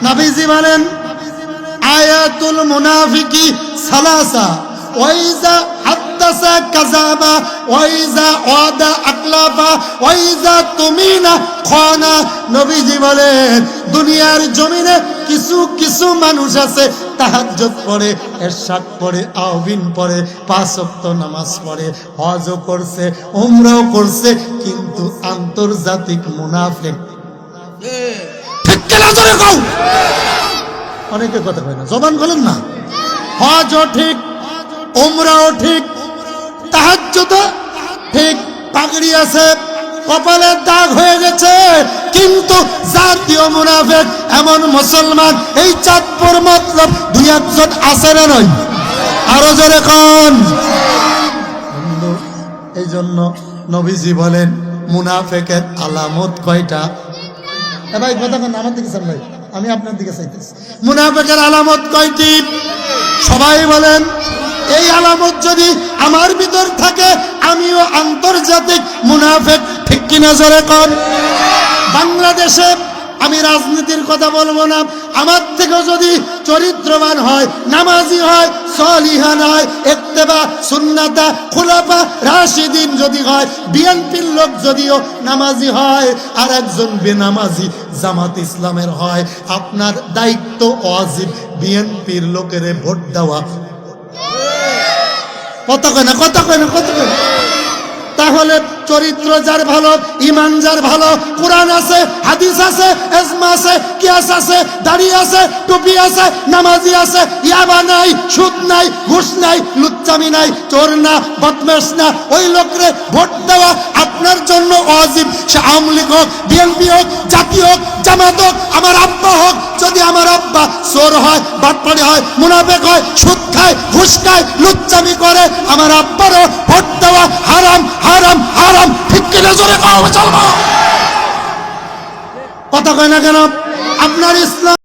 নবীজি বলেন আয়াতুল মুনাফিকি সালাসা ওয়াইজা হাদাসা কাযাবা ওয়াইজা ওয়াদা আকলাফা ওয়াইজা তুমিনা খানা। নবীজি বলেন দুনিয়ার জমিনে কিছু কিছু মানুষ আছে তাহাজ্জুদ পড়ে, ইরশাদ পড়ে, আওবিন পড়ে, 5 ওয়াক্ত নামাজ পড়ে, হজও করছে, উমরাও করছে, কিন্তু আন্তর্জাতিক মুনাফিক। ঠিক কিনা জোরে কও। অনেকে কথা কয় না, জবান বলেন না। হজও ঠিক, উমরাও ঠিক, তাহাজ্জুদও ঠিক, পাগড়ি আছে, কপালে দাগ হয়ে গেছে, কিন্তু জাতীয় মুনাফিক এমন মুসলমান এই চাঁদপুর মতলব 2-1 জন আছে না নয়? আরো জোরে কোন। বন্ধু, এই জন্য নবীজি বলেন মুনাফিকের আলামত কয়টা? ভাই কথা কোন, আমার দিকে চান ভাই, আমি আপনার দিকে চাইতেছি। মুনাফিকের আলামত কয়টি? সবাই বলেন। এই আলামত যদি আমার ভিতর থাকে আমিও আন্তর্জাতিক মুনাফিক। ঠিক কিনা জোরে কোন। বাংলাদেশে আমি রাজনীতির কথা বলবো না, আমার থেকে যদি চরিত্রবান হয়, নামাজি হয়, সলিহান হয়, ইত্তেবা সুন্নাতা খুলাফা রাশিদিন যদি হয়, বিএনপির লোক যদিও নামাজি হয় আর একজন বেনামাজি জামাত ইসলামের হয়, আপনার দায়িত্ব ওয়াজিব বিএনপির লোকেরে ভোট দেওয়া। কত কয় না, কত কয় না, কত কয় না। তাহলে চরিত্র যার ভালো, ইমান যার ভালো, কোরআন আছে, হাদিস আছে, ইজমা আছে, কিয়াস আছে, দাড়ি আছে, টুপি আছে, নামাজি আছে, ইয়াবা নাই, সুদ নাই, ঘুষ নাই, লুচ্চামি নাই, চোর না, বদমাশ না, ওই লোকরে ভোট দেওয়া আপনার জন্য ওয়াজিব। সে আওয়ামী লীগ হোক, বিএনপি হোক, জাতীয় হোক, জামাত হোক, আমার আব্বা হোক। যদি আমার আব্বা চোর হয়, বাটপাড়ি হয়, মুনাফিক হয়, সুদ খায়, ঘুষ খায়, লুচ্চামি করে, আমার আব্বারও ভোট দেওয়া হারাম, হারাম, হারাম। ঠিক কিনা জোরে কও, চলবো। কথা কয় না কেন? আপনার ইসলাম